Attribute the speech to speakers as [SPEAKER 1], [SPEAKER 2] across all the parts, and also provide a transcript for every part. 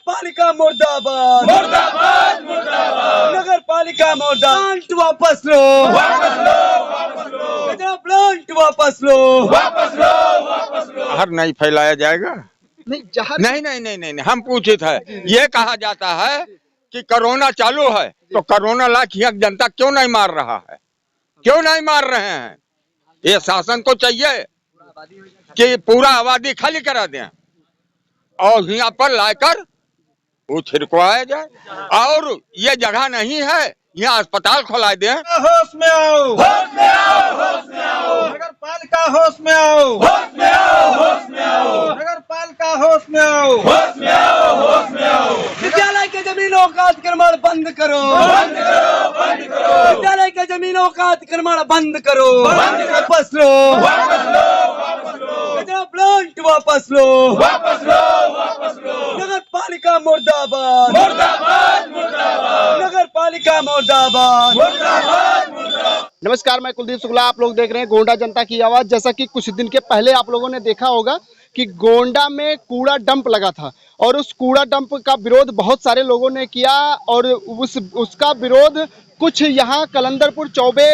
[SPEAKER 1] पालिका मुर्दाबाद,
[SPEAKER 2] मुर्दाबाद मुर्दाबाद।
[SPEAKER 1] नगर पालिका मुर्दाबाद। प्लांट वापस लो,
[SPEAKER 2] वापस लो, वापस लो,
[SPEAKER 1] कचरा प्लांट वापस लो,
[SPEAKER 2] वापस लो, वापस लो।
[SPEAKER 3] जहर नहीं फैलाया जाएगा।
[SPEAKER 1] नहीं जहर
[SPEAKER 3] नहीं नहीं नहीं नहीं, नहीं। हम पूछित है, ये कहा जाता है कि कोरोना चालू है तो कोरोना लाख यहाँ जनता क्यों नहीं मार रहा है, क्यों नहीं मार रहे हैं? ये शासन को चाहिए कि पूरा आबादी खाली करा दें और यहाँ पर लाकर वो छिड़कवाया जाए। और ये जगह नहीं है, यहाँ अस्पताल खोला दें।
[SPEAKER 1] होश में आओ,
[SPEAKER 2] होश में आओ, होश में आओ,
[SPEAKER 1] नगर पालिका होश में आओ,
[SPEAKER 2] होश में आओ, होश में आओ,
[SPEAKER 1] नगर पालिका होश में आओ,
[SPEAKER 2] होश में आओ, होश में आओ।
[SPEAKER 1] विद्यालय के जमीनों का अतिक्रमण बंद करो,
[SPEAKER 2] बंद करो, बंद करो,
[SPEAKER 1] विद्यालय के जमीनों का अतिक्रमण बंद करो,
[SPEAKER 2] बंद करो।
[SPEAKER 1] वापस लो,
[SPEAKER 2] वापस लो, वापस लो,
[SPEAKER 1] कचरा प्लांट वापस लो,
[SPEAKER 2] वापस लो, वापस लो।
[SPEAKER 1] नगर पालिका मुर्दाबाद,
[SPEAKER 2] मुर्दाबाद मुर्दाबाद,
[SPEAKER 1] नगर पालिका मुर्दाबाद।
[SPEAKER 2] मुर्दाबाद मुर्दाबाद।
[SPEAKER 4] नमस्कार, मैं कुलदीप शुक्ला। आप लोग देख रहे हैं गोंडा जनता की आवाज़। जैसा कि कुछ दिन के पहले आप लोगों ने देखा होगा कि गोंडा में कूड़ा डंप लगा था और उस कूड़ा डंप का विरोध बहुत सारे लोगों ने किया और उसका विरोध कुछ यहाँ कलंदरपुर चौबे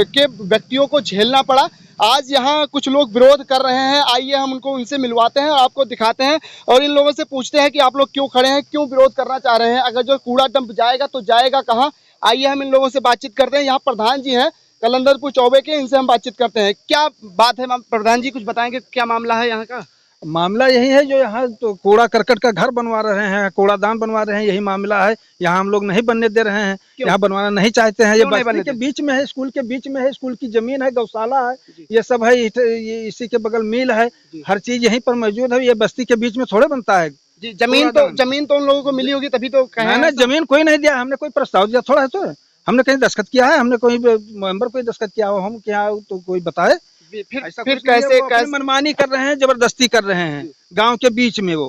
[SPEAKER 4] के व्यक्तियों को झेलना पड़ा। आज यहाँ कुछ लोग विरोध कर रहे हैं, आइए हम उनसे मिलवाते हैं, आपको दिखाते हैं और इन लोगों से पूछते हैं कि आप लोग क्यों खड़े हैं, क्यों विरोध करना चाह रहे हैं। अगर जो कूड़ा डंप जाएगा तो जाएगा कहाँ? आइए हम इन लोगों से बातचीत करते हैं। यहाँ प्रधान जी हैं कलंदरपुर चौबे के, इनसे हम बातचीत करते हैं। क्या बात है प्रधान जी, कुछ बताएंगे क्या मामला है यहाँ का?
[SPEAKER 5] मामला यही है, जो यहाँ तो कूड़ा करकट का घर बनवा रहे हैं, कूड़ादान बनवा रहे हैं, यही मामला है। यहाँ हम लोग नहीं बनने दे रहे हैं, यहाँ बनवाना नहीं चाहते हैं। ये बस्ती के बीच में है, स्कूल के बीच में है, स्कूल की जमीन है, गौशाला है, ये सब है, ये इसी के बगल मिल है, हर चीज यहीं पर मौजूद है। ये बस्ती के बीच में थोड़े बनता है
[SPEAKER 4] जी। जमीन तो उन लोगों को मिली होगी तभी तो कहे।
[SPEAKER 5] ना, जमीन कोई नहीं दिया, हमने कोई प्रस्ताव दिया थोड़ा है, तो हमने कहीं दस्तखत किया है, हमने कोई मेंबर कोई दस्तखत किया हो, हम क्या तो कोई बताए।
[SPEAKER 4] फिर कैसे
[SPEAKER 5] मनमानी कर रहे हैं, जबरदस्ती कर रहे हैं गांव के बीच में वो।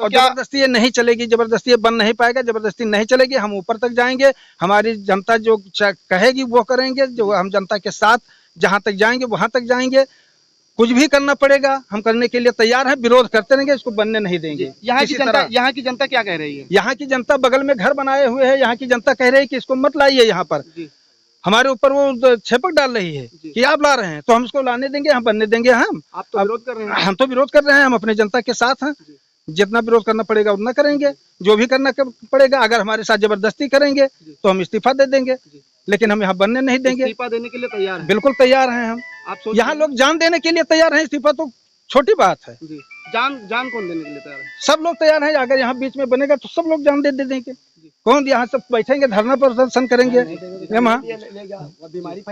[SPEAKER 5] और जबरदस्ती ये नहीं चलेगी, जबरदस्ती ये बन नहीं पाएगा, जबरदस्ती नहीं चलेगी। हम ऊपर तक जाएंगे, हमारी जनता जो कहेगी वो करेंगे, जो हम जनता के साथ जहां तक जाएंगे वहां तक जाएंगे। कुछ भी करना पड़ेगा, हम करने के लिए तैयार हैं, विरोध करते रहेंगे, इसको बनने नहीं देंगे। यहाँ
[SPEAKER 4] की जनता क्या कह रही है?
[SPEAKER 5] यहाँ की जनता बगल में घर बनाए हुए है, यहाँ की जनता कह रही है कि इसको मत लाइए, यहाँ पर हमारे ऊपर वो छेपक डाल रही है कि आप ला रहे हैं, तो हम इसको लाने देंगे, हम बनने देंगे।
[SPEAKER 4] आप तो विरोध कर रहे हैं।
[SPEAKER 5] हम तो विरोध कर रहे हैं, हम अपने जनता के साथ हैं, जितना विरोध करना पड़ेगा उतना करेंगे, जो भी करना पड़ेगा। अगर हमारे साथ जबरदस्ती करेंगे तो हम इस्तीफा दे देंगे, लेकिन हम यहाँ बनने नहीं देंगे।
[SPEAKER 4] इस्तीफा देने के लिए तैयार हैं?
[SPEAKER 5] बिल्कुल तैयार हैं हम।
[SPEAKER 4] आप
[SPEAKER 5] यहाँ लोग जान देने के लिए तैयार हैं, इस्तीफा तो छोटी बात है।
[SPEAKER 4] जान कौन देने के लिए तैयार है?
[SPEAKER 5] सब लोग तैयार हैं। अगर यहाँ बीच में बनेगा तो सब लोग जान दे देंगे। कौन यहाँ सब बैठेंगे, धरना प्रदर्शन करेंगे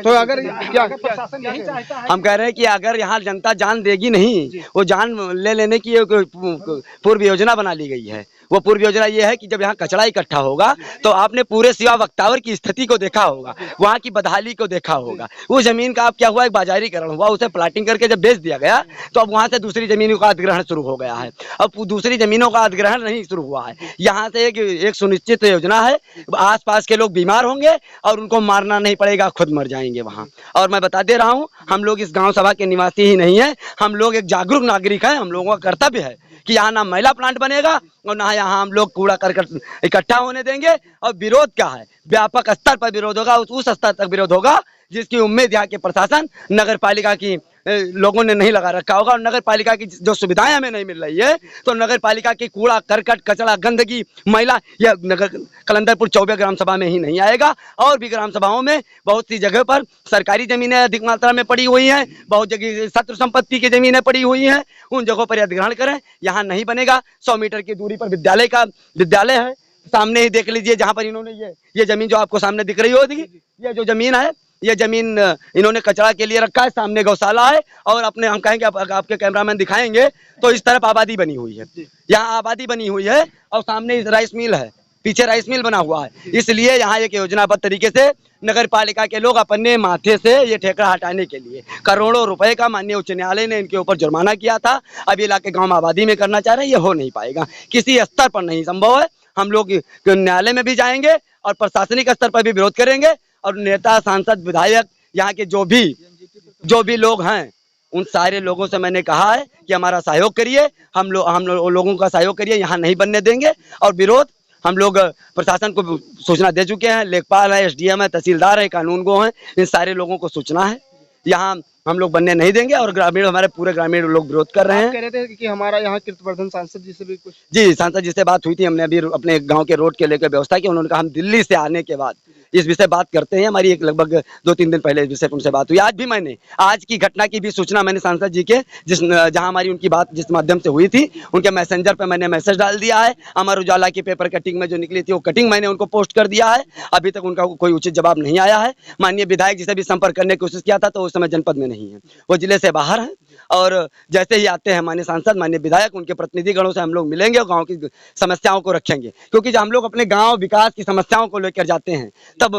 [SPEAKER 5] तो अगर क्या प्रशासन यही चाहता है।
[SPEAKER 6] हम कह रहे हैं कि अगर यहाँ जनता जान देगी नहीं, वो जान ले लेने की पूर्व योजना बना ली गई है। वो पूर्व योजना ये है कि जब यहाँ कचरा इकट्ठा होगा तो आपने पूरे सिवा वक्तावर की स्थिति को देखा होगा, वहाँ की बदहाली को देखा होगा। वो जमीन का अब क्या हुआ, एक बाजारीकरण हुआ, उसे प्लाटिंग करके जब बेच दिया गया तो अब वहाँ से दूसरी जमीनों का अधिग्रहण शुरू हो गया है। अब दूसरी जमीनों का अधिग्रहण नहीं शुरू हुआ है, यहाँ से एक सुनिश्चित योजना है, आसपास के लोग बीमार होंगे और उनको मारना नहीं पड़ेगा, खुद मर जाएंगे वहाँ। और मैं बता दे रहा हूँ, हम लोग इस गाँव सभा के निवासी ही नहीं है, हम लोग एक जागरूक नागरिक है। हम लोगों का कर्तव्य है कि यहाँ ना मैला प्लांट बनेगा और ना यहाँ हम लोग कूड़ा करकट इकट्ठा होने देंगे। और विरोध क्या है, व्यापक स्तर पर विरोध होगा, उस स्तर तक विरोध होगा जिसकी उम्मीद यहाँ के प्रशासन, नगर पालिका की लोगों ने नहीं लगा रखा होगा। और नगर पालिका की जो सुविधाएं हमें नहीं मिल रही है, तो नगर पालिका की कूड़ा करकट कचरा गंदगी मैला यह नगर कलंदरपुर चौबे ग्राम सभा में ही नहीं आएगा। और भी ग्राम सभाओं में बहुत सी जगह पर सरकारी जमीनें अधिक मात्रा में पड़ी हुई हैं, बहुत जगह शत्रु संपत्ति की जमीनें पड़ी हुई हैं, उन जगहों पर अधिग्रहण करें। यहाँ नहीं बनेगा। 100 मीटर की दूरी पर विद्यालय है, सामने ही देख लीजिए, जहाँ पर इन्होंने ये जमीन जो आपको सामने दिख रही होगी, ये जो जमीन है, ये जमीन इन्होंने कचरा के लिए रखा है। सामने गौशाला है और अपने हम कहेंगे, आपके कैमरामैन दिखाएंगे तो इस तरफ आबादी बनी हुई है, यहाँ आबादी बनी हुई है और सामने राइस मिल है, पीछे राइस मिल बना हुआ है। इसलिए यहाँ एक योजनाबद्ध तरीके से नगर पालिका के लोग अपने माथे से ये ठेका हटाने के लिए करोड़ों रुपए का माननीय उच्च न्यायालय ने इनके ऊपर जुर्माना किया था। अब ये इलाके गाँव आबादी में करना चाह रहे हैं, ये हो नहीं पाएगा, किसी स्तर पर नहीं संभव है। हम लोग न्यायालय में भी जाएंगे और प्रशासनिक स्तर पर भी विरोध करेंगे और नेता, सांसद, विधायक, यहाँ के जो भी लोग हैं उन सारे लोगों से मैंने कहा है कि हमारा सहयोग करिए, हम लोगों का सहयोग करिए, यहाँ नहीं बनने देंगे। और विरोध हम लोग प्रशासन को सूचना दे चुके हैं, लेखपाल है, एसडीएम है, तहसीलदार है, कानूनगो हैं, इन सारे लोगों को सूचना है, यहाँ हम लोग बनने नहीं देंगे। और ग्रामीण, हमारे पूरे ग्रामीण लोग विरोध कर रहे हैं।
[SPEAKER 4] कह रहे थे कि हमारा यहाँ कीर्तिवर्धन सांसद जी से भी कुछ,
[SPEAKER 6] जी, सांसद जी से बात हुई थी, हमने अभी अपने गांव के रोड के लेकर व्यवस्था की। उन्होंने कहा हम दिल्ली से आने के बाद इस विषय बात करते हैं। हमारी एक लगभग 2-3 दिन पहले इस विषय पर उनसे बात हुई। आज भी मैंने आज की घटना की भी सूचना मैंने सांसद जी के जहां हमारी उनकी बात जिस माध्यम से हुई थी, उनके मैसेंजर पे मैंने मैसेज डाल दिया है। अमर उजाला की पेपर कटिंग में जो निकली थी वो कटिंग मैंने उनको पोस्ट कर दिया है। अभी तक उनका कोई उचित जवाब नहीं आया है। माननीय विधायक जी से भी संपर्क करने की कोशिश किया था, तो उस समय जनपद में नहीं है, वो जिले से बाहर है। और जैसे ही आते हैं माननीय सांसद, माननीय विधायक, उनके प्रतिनिधिगणों से हम लोग मिलेंगे और गांव की समस्याओं को रखेंगे। क्योंकि जब हम लोग अपने गांव विकास की समस्याओं को लेकर जाते हैं, तब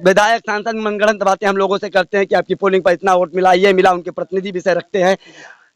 [SPEAKER 6] विधायक सांसद मनगढ़ंत बातें हम लोगों से करते हैं कि आपकी पोलिंग पर इतना वोट मिला, ये मिला, उनके प्रतिनिधि विषय रखते हैं।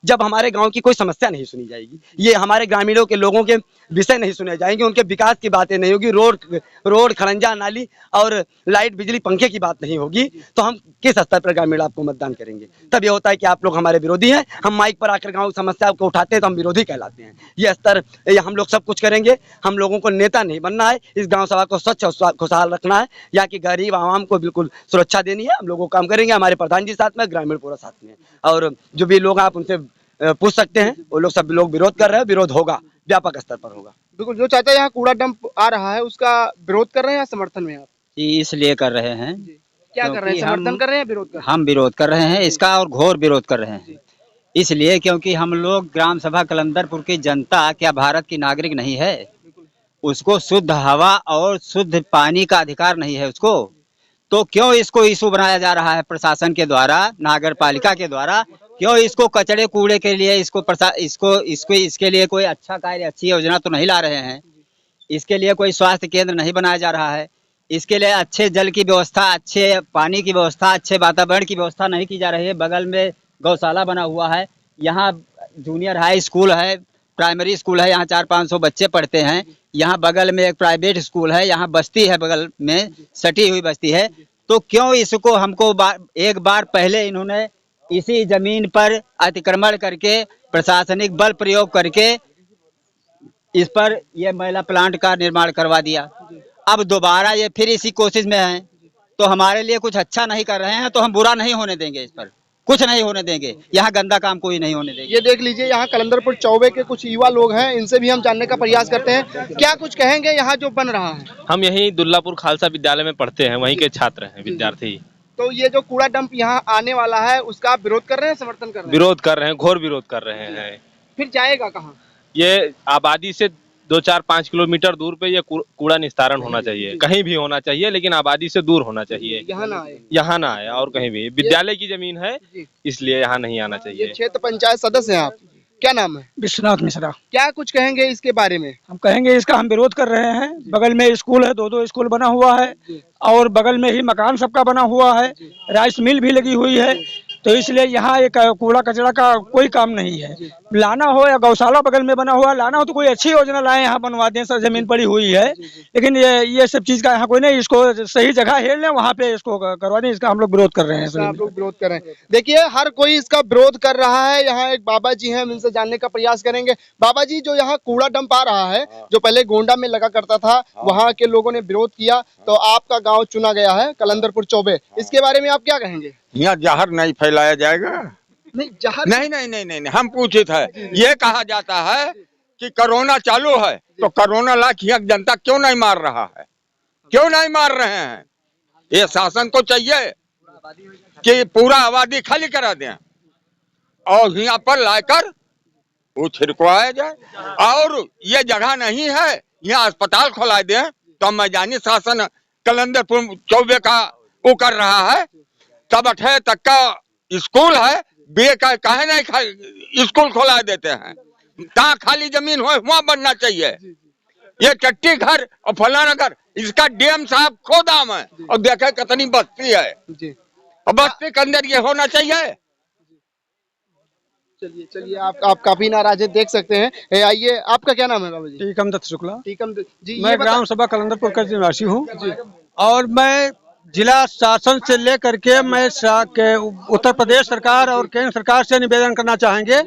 [SPEAKER 6] जब हमारे गांव की कोई समस्या नहीं सुनी जाएगी, ये हमारे ग्रामीणों के लोगों के विषय नहीं सुने जाएंगे, उनके विकास की बातें नहीं होगी, रोड खरंजा नाली और लाइट बिजली पंखे की बात नहीं होगी, तो हम किस स्तर पर ग्रामीण आपको मतदान करेंगे? तब ये होता है कि आप लोग हमारे विरोधी हैं। हम माइक पर आकर गाँव समस्या को उठाते हैं तो हम विरोधी कहलाते हैं। ये स्तर, हम लोग सब कुछ करेंगे। हम लोगों को नेता नहीं बनना है, इस गाँव सभा को स्वच्छ और खुशहाल रखना है, यहाँ की गरीब आवाम को बिल्कुल सुरक्षा देनी है। हम लोगों को काम करेंगे, हमारे प्रधान जी साथ में, ग्रामीण पूरा साथ में। और जो भी लोग आप उनसे पूछ सकते हैं, वो लोग सब लोग विरोध कर रहे हैं, विरोध होगा, व्यापक स्तर पर होगा।
[SPEAKER 4] बिल्कुल। जो चाचा यहाँ कूड़ा डंप आ रहा है उसका विरोध कर रहे हैं या समर्थन में आप?
[SPEAKER 7] जी, इसलिए कर रहे हैं।
[SPEAKER 4] क्या कर रहे हैं, समर्थन कर रहे हैं, विरोध कर रहे हैं?
[SPEAKER 7] हम विरोध कर रहे हैं इसका, और घोर विरोध कर रहे हैं। इसलिए क्योंकि हम लोग ग्राम सभा कलंदरपुर की जनता क्या भारत की नागरिक नहीं है? उसको शुद्ध हवा और शुद्ध पानी का अधिकार नहीं है उसको, तो क्यों इसको इशू बनाया जा रहा है प्रशासन के द्वारा, नगर पालिका के द्वारा? क्यों इसको कचड़े कूड़े के लिए इसके लिए कोई अच्छा कार्य, अच्छी योजना तो नहीं ला रहे हैं? इसके लिए कोई स्वास्थ्य केंद्र नहीं बनाया जा रहा है, इसके लिए अच्छे जल की व्यवस्था, अच्छे पानी की व्यवस्था, अच्छे वातावरण की व्यवस्था नहीं की जा रही है। बगल में गौशाला बना हुआ है, यहाँ जूनियर हाई स्कूल है, प्राइमरी स्कूल है, यहाँ 400-500 बच्चे पढ़ते हैं। यहाँ बगल में एक प्राइवेट स्कूल है, यहाँ बस्ती है, बगल में सटी हुई बस्ती है। तो क्यों इसको हमको एक बार पहले इन्होंने इसी जमीन पर अतिक्रमण करके, प्रशासनिक बल प्रयोग करके इस पर यह महिला प्लांट का निर्माण करवा दिया। अब दोबारा ये फिर इसी कोशिश में हैं, तो हमारे लिए कुछ अच्छा नहीं कर रहे हैं, तो हम बुरा नहीं होने देंगे, इस पर कुछ नहीं होने देंगे, यहाँ गंदा काम कोई नहीं होने देंगे।
[SPEAKER 4] ये देख लीजिए, यहाँ कलंदरपुर चौबे के कुछ युवा लोग हैं, इनसे भी हम जानने का प्रयास करते हैं। क्या कुछ कहेंगे यहाँ जो बन रहा है?
[SPEAKER 8] हम यहीं दुल्लापुर खालसा विद्यालय में पढ़ते हैं, वहीं के छात्र हैं, विद्यार्थी।
[SPEAKER 4] तो ये जो कूड़ा डंप यहाँ आने वाला है उसका आप विरोध कर रहे हैं, समर्थन कर रहे हैं?
[SPEAKER 8] विरोध कर रहे हैं, घोर विरोध कर रहे हैं।
[SPEAKER 4] फिर जाएगा कहाँ?
[SPEAKER 8] ये आबादी से 2-4-5 किलोमीटर दूर पे ये कूड़ा निस्तारण होना चाहिए, कहीं भी होना चाहिए, लेकिन आबादी से दूर होना चाहिए।
[SPEAKER 4] यहाँ ना आए,
[SPEAKER 8] यहाँ ना आए, और कहीं भी। विद्यालय की जमीन है, इसलिए यहाँ नहीं आना
[SPEAKER 4] ये
[SPEAKER 8] चाहिए।
[SPEAKER 4] क्षेत्र पंचायत सदस्य हैं आप, क्या नाम है?
[SPEAKER 5] विश्वनाथ मिश्रा।
[SPEAKER 4] क्या कुछ कहेंगे इसके बारे में?
[SPEAKER 5] हम कहेंगे इसका हम विरोध कर रहे हैं। बगल में स्कूल है, 2-2 स्कूल बना हुआ है, और बगल में ही मकान सबका बना हुआ है, राइस मिल भी लगी हुई है, तो इसलिए यहाँ एक कूड़ा कचरा का कोई काम नहीं है। लाना हो या गौशाला बगल में बना हुआ लाना हो तो कोई अच्छी योजना लाए, यहाँ बनवा दें, सर जमीन पड़ी हुई है, लेकिन ये सब चीज का यहाँ कोई नहीं। इसको सही जगह हेल लें, वहाँ पे इसको करवा दें, इसका हम लोग विरोध कर रहे हैं।
[SPEAKER 4] आप लोग विरोध कर रहे हैं। देखिए, हर कोई इसका विरोध कर रहा है। यहाँ एक बाबा जी हैं, हम इनसे जानने का प्रयास करेंगे। बाबा जी, जो यहाँ कूड़ा डंप आ रहा है, जो पहले गोंडा में लगा करता था, वहाँ के लोगों ने विरोध किया, तो आपका गाँव चुना गया है कलंदरपुर चौबे, इसके बारे में आप क्या कहेंगे?
[SPEAKER 3] यहाँ जहर नहीं फैलाया जाएगा।
[SPEAKER 4] नहीं, जहर
[SPEAKER 3] नहीं, हम पूछित है। ये कहा जाता है कि कोरोना चालू है, तो कोरोना लाख यहाँ जनता क्यों नहीं मार रहा है? क्यों नहीं मार रहे हैं? ये शासन को चाहिए कि पूरा आबादी खाली करा दें और यहाँ पर लाकर वो छिड़कवाया जाए। और ये जगह नहीं है, यहाँ अस्पताल खोला दें, तो मैदानी शासन कलंदरपुर चौबे का वो कर रहा है। तब 8 तक का स्कूल है, बे का कहे नहीं स्कूल खोला देते हैं। कहाँ खाली जमीन हो वहाँ बनना चाहिए। ये टट्टी घर और फलाना घर, इसका डीएम साहब खोदाम है, और देखे कितनी बस्ती है, और बस्ती के अंदर ये होना चाहिए।
[SPEAKER 4] चलिए आप काफी नाराज है, देख सकते हैं। आइए, आपका क्या नाम है बाबा जी?
[SPEAKER 5] टीकम दत्त शुक्ला।
[SPEAKER 4] टीकम जी,
[SPEAKER 5] मैं ग्राम सभा कलंदरपुर का निवासी हूँ, और मैं जिला शासन से लेकर के उत्तर प्रदेश सरकार और केंद्र सरकार से निवेदन करना चाहेंगे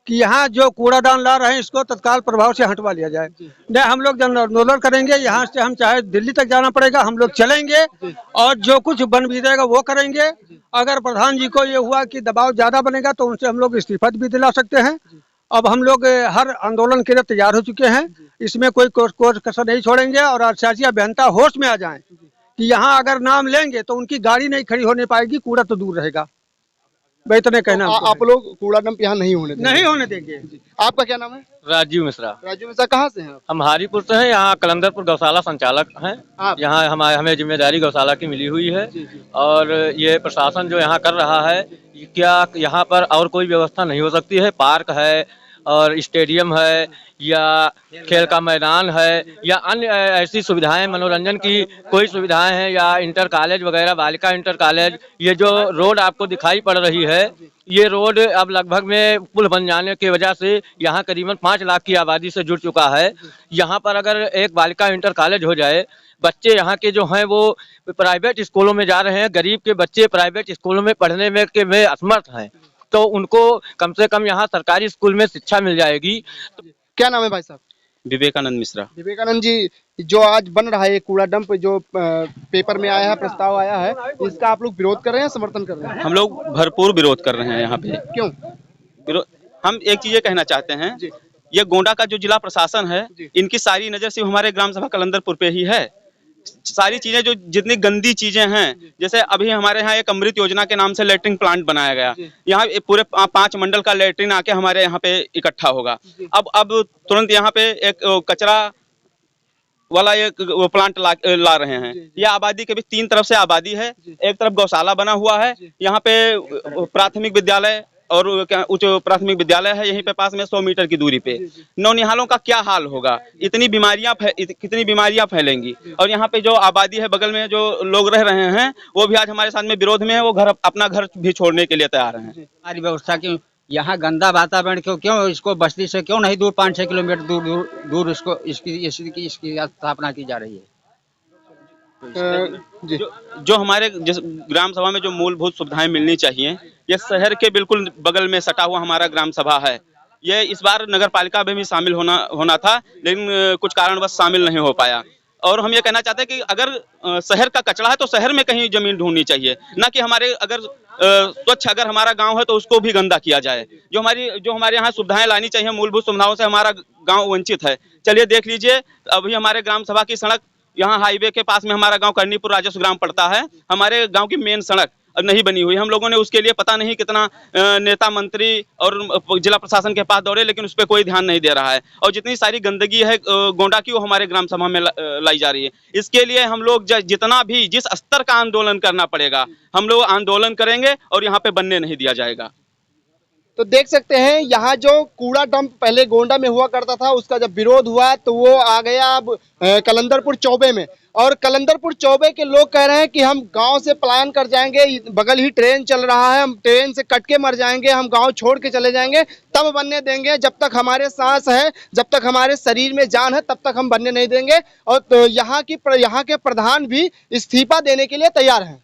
[SPEAKER 5] कि यहाँ जो कूड़ादान ला रहे हैं इसको तत्काल प्रभाव से हटवा लिया जाए। नहीं हम लोग जन आंदोलन करेंगे, यहाँ से हम चाहे दिल्ली तक जाना पड़ेगा, हम लोग चलेंगे और जो कुछ बन बीतेगा वो करेंगे। अगर प्रधान जी को ये हुआ कि दबाव ज्यादा बनेगा तो उनसे हम लोग इस्तीफा भी दिला सकते हैं। अब हम लोग हर आंदोलन के लिए तैयार हो चुके हैं, इसमें कोई कोई कसर नहीं छोड़ेंगे और सियासी अभियंता होश में आ जाएं कि यहाँ अगर नाम लेंगे तो उनकी गाड़ी नहीं खड़ी होने पाएगी, कूड़ा तो दूर रहेगा। भाई इतने कहना
[SPEAKER 4] आप लोग कूड़ा डंप यहाँ नहीं होने देंगे?
[SPEAKER 5] नहीं होने देंगे।
[SPEAKER 4] आपका क्या नाम है?
[SPEAKER 8] राजीव मिश्रा।
[SPEAKER 4] राजू मिश्रा कहाँ से हैं आप?
[SPEAKER 8] हम हारीपुर से हैं, यहाँ कलंदरपुर गौशाला संचालक हैं।
[SPEAKER 4] आप?
[SPEAKER 8] यहाँ हमें जिम्मेदारी गौशाला की मिली हुई है और ये प्रशासन जो यहाँ कर रहा है, क्या यहाँ पर और कोई व्यवस्था नहीं हो सकती है? पार्क है और स्टेडियम है या खेल का मैदान है या अन्य ऐसी सुविधाएं, मनोरंजन की कोई सुविधाएं हैं या इंटर कॉलेज वगैरह, बालिका इंटर कॉलेज, ये जो रोड आपको दिखाई पड़ रही है, ये रोड अब लगभग में पुल बन जाने की वजह से यहाँ करीबन 5 लाख की आबादी से जुड़ चुका है। यहाँ पर अगर एक बालिका इंटर कॉलेज हो जाए, बच्चे यहाँ के जो हैं वो प्राइवेट स्कूलों में जा रहे हैं, गरीब के बच्चे प्राइवेट स्कूलों में पढ़ने में असमर्थ हैं, तो उनको कम से कम यहाँ सरकारी स्कूल में शिक्षा मिल जाएगी।
[SPEAKER 4] क्या नाम है भाई साहब?
[SPEAKER 9] विवेकानंद मिश्रा।
[SPEAKER 4] विवेकानंद जी, जो आज बन रहा है कूड़ा डंप, जो पेपर में आया है, प्रस्ताव आया है, इसका आप लोग विरोध कर रहे हैं, समर्थन कर रहे हैं?
[SPEAKER 9] हम लोग भरपूर विरोध कर रहे हैं यहाँ पे।
[SPEAKER 4] क्यों
[SPEAKER 9] हम एक चीज ये कहना चाहते हैं, ये गोंडा का जो जिला प्रशासन है, इनकी सारी नजर सिर्फ हमारे ग्राम सभा कलंदरपुर पे ही है। सारी चीजें जो जितनी गंदी चीजें हैं, जैसे अभी हमारे यहाँ एक अमृत योजना के नाम से लेटरिन प्लांट बनाया गया, यहाँ पूरे 5 मंडल का लेटरिन आके हमारे यहाँ पे इकट्ठा होगा। अब तुरंत यहाँ पे एक कचरा वाला एक प्लांट ला रहे हैं। ये आबादी के भी 3 तरफ से आबादी है, एक तरफ गौशाला बना हुआ है, यहाँ पे प्राथमिक विद्यालय और उच्च प्राथमिक विद्यालय है, यहीं पे पास में 100 मीटर की दूरी पे। नौनिहालों का क्या हाल होगा? कितनी बीमारियां फैलेंगी। और यहाँ पे जो आबादी है, बगल में जो लोग रह रहे हैं, वो भी आज हमारे साथ में विरोध में है, वो अपना घर भी छोड़ने के लिए तैयार हैं।
[SPEAKER 7] हमारी व्यवस्था क्यों यहाँ गंदा वातावरण क्यों इसको बस्ती से क्यों नहीं दूर 5-6 किलोमीटर दूर इसकी स्थापना की जा रही है?
[SPEAKER 9] जो हमारे ग्राम सभा में जो मूलभूत सुविधाएं मिलनी चाहिए, ये शहर के बिल्कुल बगल में सटा हुआ हमारा ग्राम सभा है। ये इस बार नगर पालिका में भी शामिल होना था, लेकिन कुछ कारणवश शामिल नहीं हो पाया। और हम ये कहना चाहते हैं कि अगर शहर का कचरा है तो शहर में कहीं जमीन ढूंढनी चाहिए, ना कि हमारे अगर स्वच्छ अगर हमारा गांव है तो उसको भी गंदा किया जाए। जो हमारे यहाँ सुविधाएं लानी चाहिए, मूलभूत सुविधाओं से हमारा गांव वंचित है। चलिए देख लीजिए, अभी हमारे ग्राम सभा की सड़क, यहाँ हाईवे के पास में हमारा गांव करनीपुर राजस्व ग्राम पड़ता है, हमारे गांव की मेन सड़क नहीं बनी हुई। हम लोगों ने उसके लिए पता नहीं कितना नेता मंत्री और जिला प्रशासन के पास दौड़े, लेकिन उस पर कोई ध्यान नहीं दे रहा है। और जितनी सारी गंदगी है गोंडा की, वो हमारे ग्राम सभा में लाई जा रही है। इसके लिए हम लोग जितना भी जिस स्तर का आंदोलन करना पड़ेगा, हम लोग आंदोलन करेंगे और यहाँ पे बनने नहीं दिया जाएगा।
[SPEAKER 4] तो देख सकते हैं, यहाँ जो कूड़ा डंप पहले गोंडा में हुआ करता था, उसका जब विरोध हुआ तो वो आ गया अब कलंदरपुर चौबे में। और कलंदरपुर चौबे के लोग कह रहे हैं कि हम गांव से पलायन कर जाएंगे, बगल ही ट्रेन चल रहा है, हम ट्रेन से कट के मर जाएंगे, हम गांव छोड़ के चले जाएंगे, तब बनने देंगे। जब तक हमारे सांस है, जब तक हमारे शरीर में जान है, तब तक हम बनने नहीं देंगे। और तो यहाँ के प्रधान भी इस्तीफा देने के लिए तैयार हैं।